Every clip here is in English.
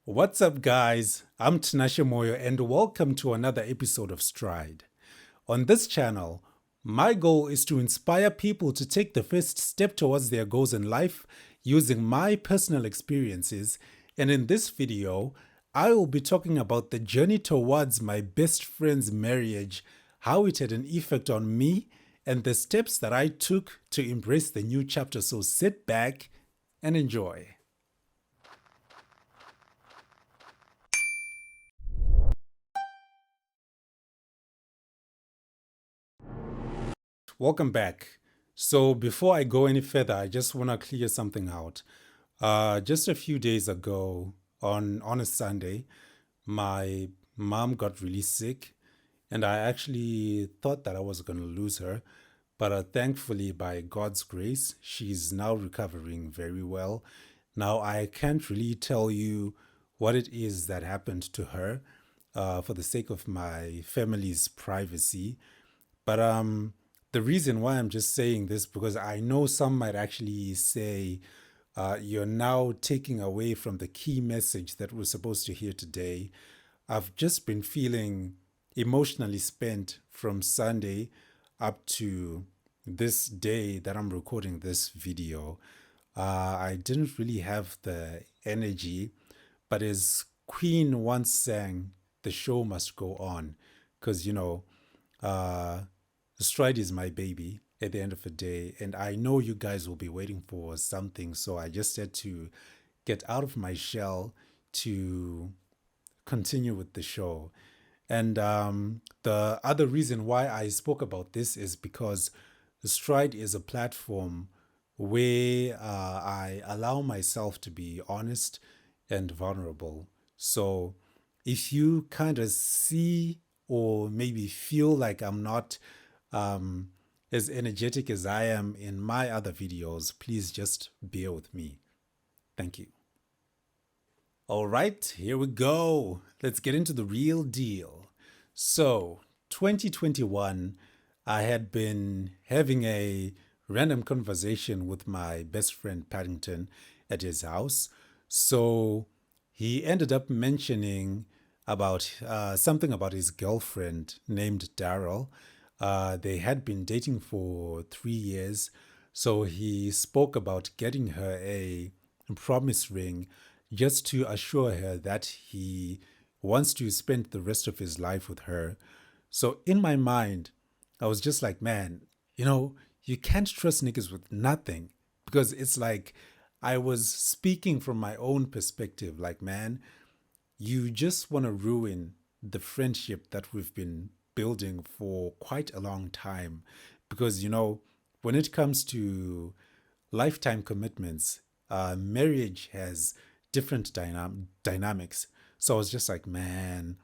What's up, guys? I'm Tinashe Moyo, and welcome to another episode of Stride. On this channel, my goal is to inspire people to take the first step towards their goals in life using my personal experiences. And in this video, I will be talking about the journey towards my best friend's marriage, how it had an effect on me, and the steps that I took to embrace the new chapter. So sit back and enjoy. Welcome back. So, before I go any further, I just want to clear something out. Just a few days ago, on a Sunday, my mom got really sick, and I actually thought that I was going to lose her. But thankfully, by God's grace, she's now recovering very well. Now, I can't really tell you what it is that happened to her for the sake of my family's privacy. But the reason why I'm just saying this because I know some might actually say you're now taking away from the key message that we're supposed to hear today. I've just been feeling emotionally spent from Sunday up to this day that I'm recording this video. I didn't really have the energy, but as Queen once sang, the show must go on. Because, uh, Stride is my baby at the end of the day, and I know you guys will be waiting for something. So I just had to get out of my shell to continue with the show. And the other reason why I spoke about this is because Stride is a platform where I allow myself to be honest and vulnerable. So if you kind of see or maybe feel like I'm not as energetic as I am in my other videos, please just bear with me. Thank you. All right, here we go. Let's get into the real deal. So, 2021, I had been having a random conversation with my best friend Paddington at his house. So, he ended up mentioning about something about his girlfriend named Daryl. They had been dating for 3 years. So, he spoke about getting her a promise ring just to assure her that he wants to spend the rest of his life with her. So in my mind, I was just like, man, you can't trust niggas with nothing because it's like I was speaking from my own perspective. Like, man, you just want to ruin the friendship that we've been building for quite a long time because, when it comes to lifetime commitments, marriage has different dynamics. So I was just like, man,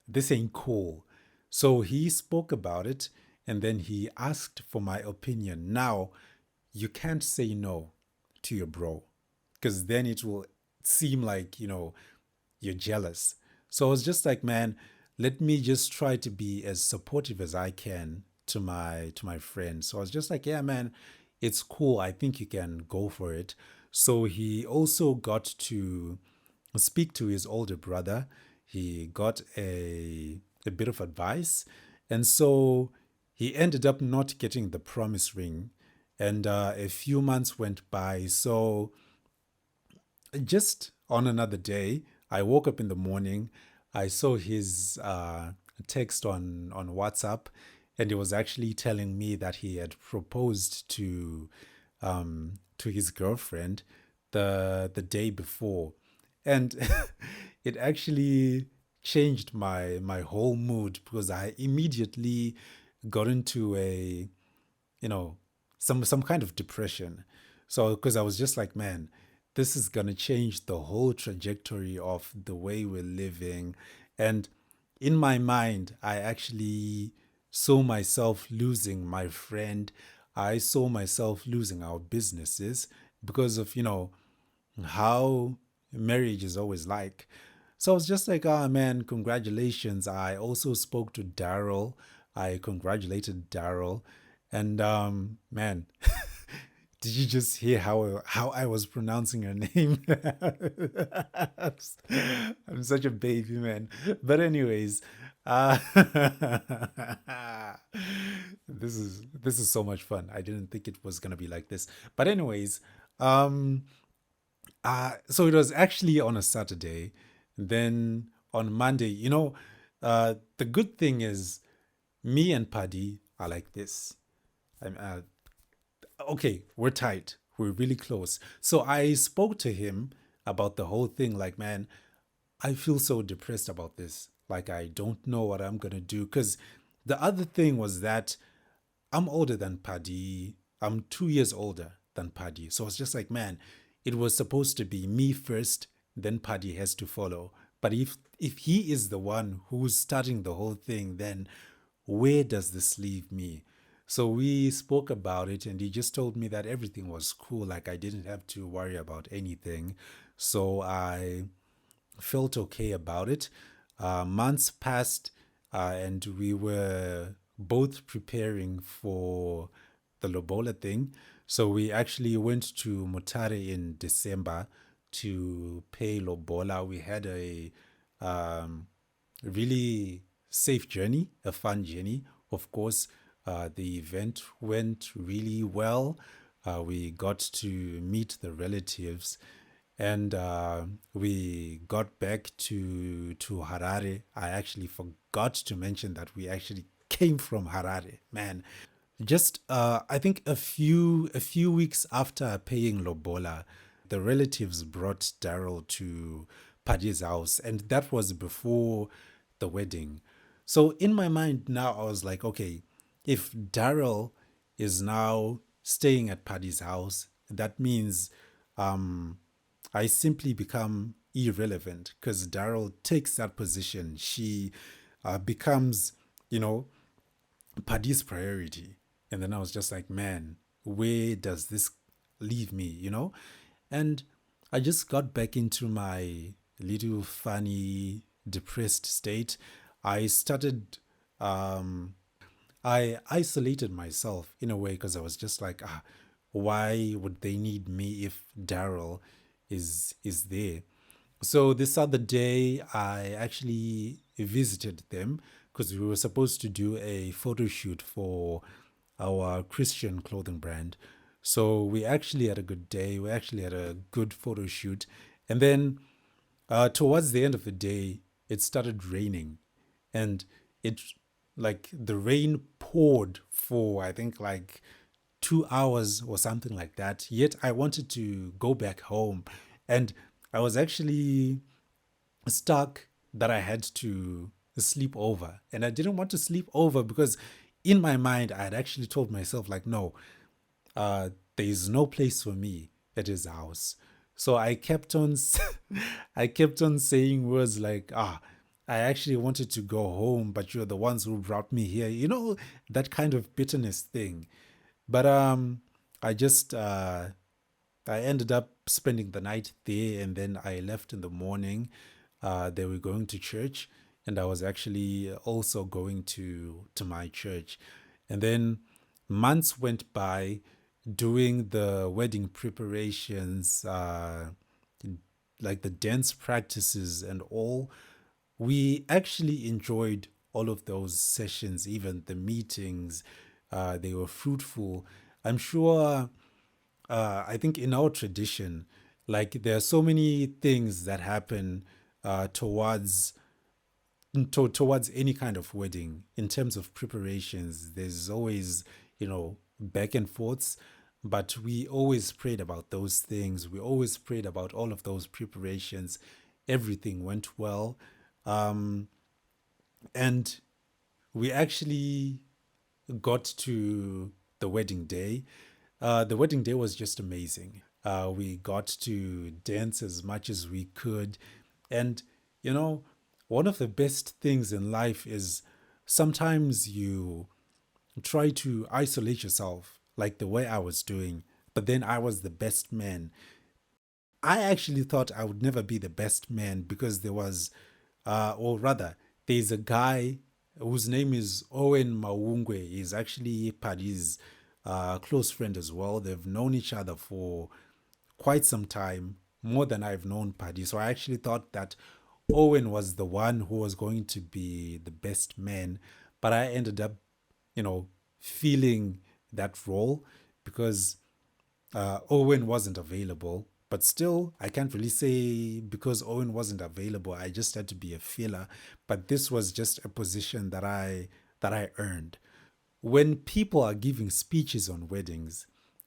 this ain't cool. So he spoke about it and then he asked for my opinion. Now, you can't say no to your bro because then it will seem like, you're jealous. So I was just like, man, let me just try to be as supportive as I can to my friend. So I was just like, yeah, man, it's cool. I think you can go for it. So he also got to speak to his older brother. He got a bit of advice. And so he ended up not getting the promise ring. And a few months went by. So just on another day, I woke up in the morning. I saw his text on WhatsApp, and he was actually telling me that he had proposed to his girlfriend the day before, and it actually changed my whole mood because I immediately got into a some kind of depression. So because I was just like, man, this is gonna change the whole trajectory of the way we're living. And in my mind, I actually saw myself losing my friend. I saw myself losing our businesses because of, how marriage is always like. So I was just like, oh man, congratulations. I also spoke to Daryl. I congratulated Daryl. And man, Did you just hear how I was pronouncing her name? I'm such a baby, man. But anyways, uh, this is so much fun. I didn't think it was gonna be like this. But anyways, um, so it was actually on a Saturday. Then on Monday, the good thing is me and Paddy are like this. I'm okay, we're tight. We're really close. So I spoke to him about the whole thing. Like, man, I feel so depressed about this. Like, I don't know what I'm gonna do. Because the other thing was that I'm older than Paddy. I'm 2 years older than Paddy. So it's just like, man, it was supposed to be me first, then Paddy has to follow. But if he is the one who's starting the whole thing, then where does this leave me? So we spoke about it, and he just told me that everything was cool. Like I didn't have to worry about anything. So I felt okay about it. Months passed, and we were both preparing for the Lobola thing. So we actually went to Mutare in December to pay Lobola. We had a um, really safe journey, a fun journey. Of course, the event went really well. We got to meet the relatives, and we got back to Harare. I actually forgot to mention that we actually came from Harare, man. Just I think a few weeks after paying Lobola, the relatives brought Daryl to Paddy's house, and that was before the wedding. So in my mind now, I was like, okay, if Daryl is now staying at Paddy's house, that means I simply become irrelevant because Daryl takes that position. She becomes, you know, Paddy's priority. And then I was just like, man, where does this leave me, And I just got back into my little funny, depressed state. I started, I isolated myself in a way because I was just like, why would they need me if Daryl is there? So this other day, I actually visited them because we were supposed to do a photo shoot for our Christian clothing brand. So we actually had a good day. We actually had a good photo shoot. And then towards the end of the day, it started raining. And it, like, the rain poured for, I think, like 2 hours or something like that. Yet I wanted to go back home. And I was actually stuck that I had to sleep over. And I didn't want to sleep over because in my mind, I had actually told myself, like, no, there is no place for me at his house. So I kept on, I kept on saying words like, I actually wanted to go home, but you're the ones who brought me here. That kind of bitterness thing. But I just I ended up spending the night there, and then I left in the morning. They were going to church, and I was actually also going to my church. And then months went by doing the wedding preparations, like the dance practices and all. We actually enjoyed all of those sessions, even the meetings. They were fruitful. I'm sure I think in our tradition, like there are so many things that happen towards towards any kind of wedding in terms of preparations. There's always, back and forths, but we always prayed about those things. We always prayed about all of those preparations. Everything went well, and we actually got to the wedding day. The wedding day was just amazing. We got to dance as much as we could. And, you know, one of the best things in life is sometimes you try to isolate yourself, like the way I was doing, but then I was the best man. I actually thought I would never be the best man because there was, or rather, there's a guy whose name is Owen Mawungwe. He's actually Paddy's. close friend as well. They've known each other for quite some time, more than I've known Paddy. So I actually thought that Owen was the one who was going to be the best man, but I ended up, feeling that role because Owen wasn't available. But still, I can't really say because Owen wasn't available, I just had to be a filler. But this was just a position that I earned. When people are giving speeches on weddings,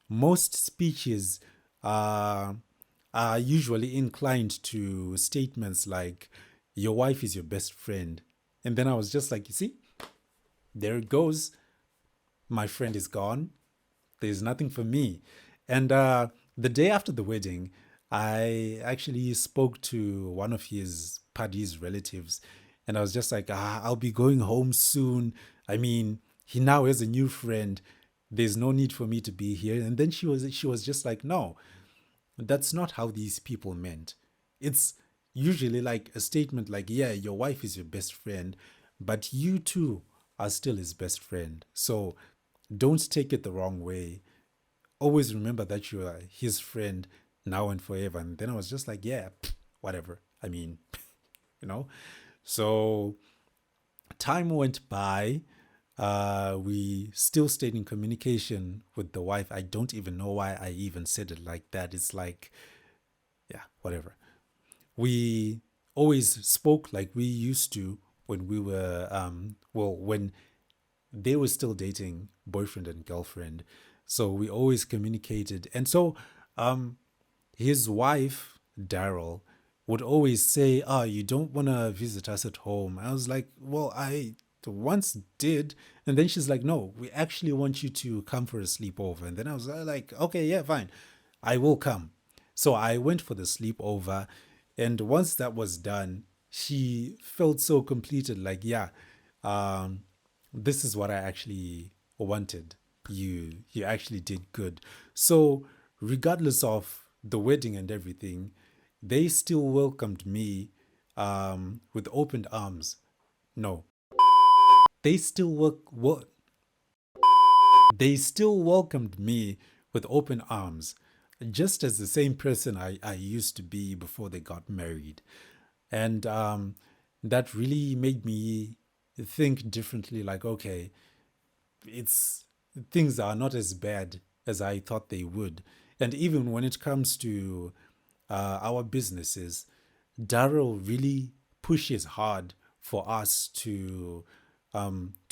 most speeches are, are usually inclined to statements like, your wife is your best friend. And then I was just like, you see, there it goes. My friend is gone. There's nothing for me. And the day after the wedding, I actually spoke to one of his Paddy's relatives, and I was just like, I'll be going home soon. I mean, he now has a new friend. There's no need for me to be here. And then she was just like, no, that's not how these people meant. It's usually like a statement like, yeah, your wife is your best friend, but you too are still his best friend. So don't take it the wrong way. Always remember that you are his friend now and forever. And then I was just like, yeah, whatever. I mean, you know. So time went by. We still stayed in communication with the wife. I don't even know why I even said it like that. It's like, yeah, whatever. We always spoke like we used to when we were, when they were still dating boyfriend and girlfriend. So we always communicated. And so um, his wife, Daryl, would always say, you don't want to visit us at home. I was like, well, I once did. And then she's like, no, we actually want you to come for a sleepover. And then I was like, okay, yeah, fine. I will come. So I went for the sleepover. And once that was done, she felt so completed like, yeah, um, this is what I actually wanted. You actually did good. So regardless of the wedding and everything, they still welcomed me with open arms. No, they still they still welcomed me with open arms, just as the same person I used to be before they got married. And that really made me think differently like, okay, it's things are not as bad as I thought they would. And even when it comes to our businesses, Daryl really pushes hard for us to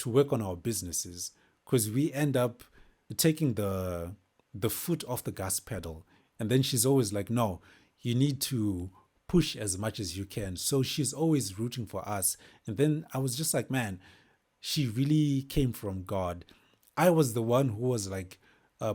work on our businesses because we end up taking the foot off the gas pedal, and then she's always like, "No, you need to push as much as you can." So she's always rooting for us, and then I was just like, "Man, she really came from God." I was the one who was like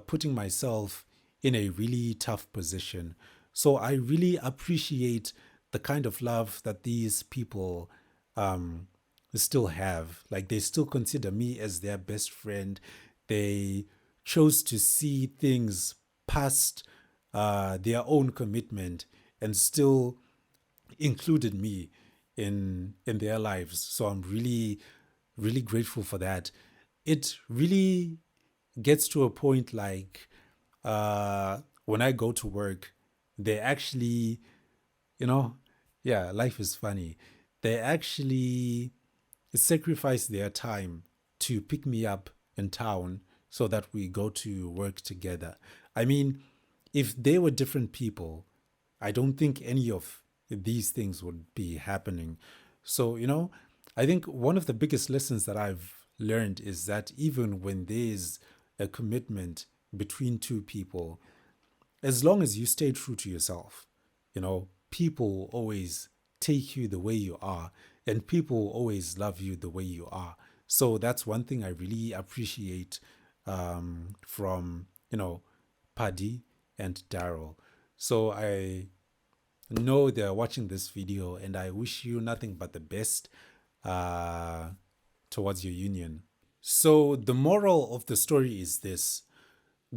putting myself in a really tough position. So I really appreciate the kind of love that these people um, still have. Like they still consider me as their best friend. They chose to see things past their own commitment and still included me in their lives. So I'm really grateful for that. It really gets to a point like when I go to work, they actually, you know, yeah, life is funny. They actually sacrifice their time to pick me up in town so that we go to work together. I mean, if they were different people, I don't think any of these things would be happening. So, I think one of the biggest lessons that I've learned is that even when there's a commitment between two people, as long as you stay true to yourself, people will always take you the way you are, and people will always love you the way you are. So that's one thing I really appreciate from, Paddy and Daryl. So I know they're watching this video, and I wish you nothing but the best uh, towards your union. So the moral of the story is this: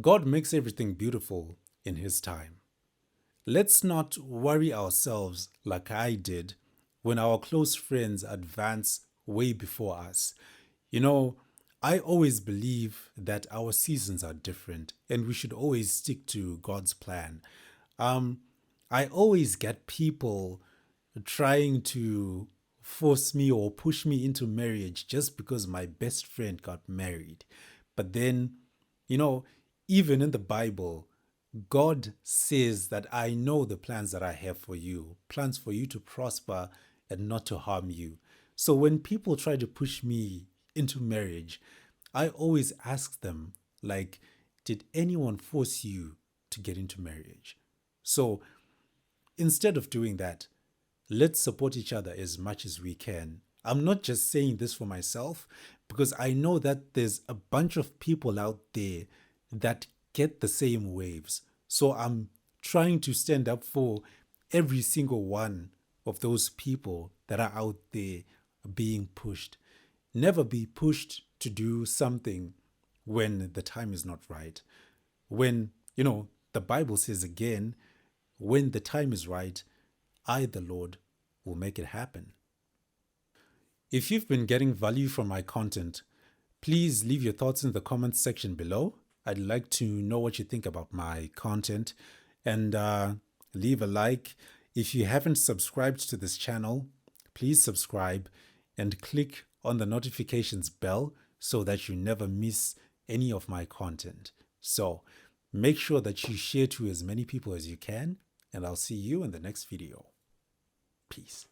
God makes everything beautiful in His time. Let's not worry ourselves like I did when our close friends advance way before us. You know, I always believe that our seasons are different and we should always stick to God's plan. Um, I always get people trying to force me or push me into marriage just because my best friend got married. But then, you know, even in the Bible, God says that I know the plans that I have for you, plans for you to prosper and not to harm you. So when people try to push me into marriage, I always ask them, like, did anyone force you to get into marriage? So instead of doing that, let's support each other as much as we can. I'm not just saying this for myself because I know that there's a bunch of people out there that get the same waves. So I'm trying to stand up for every single one of those people that are out there being pushed. Never be pushed to do something when the time is not right. When, the Bible says again, when the time is right, I, the Lord, will make it happen. If you've been getting value from my content, please leave your thoughts in the comments section below. I'd like to know what you think about my content, and leave a like. If you haven't subscribed to this channel, please subscribe and click on the notifications bell so that you never miss any of my content. So make sure that you share to as many people as you can, and I'll see you in the next video. Peace.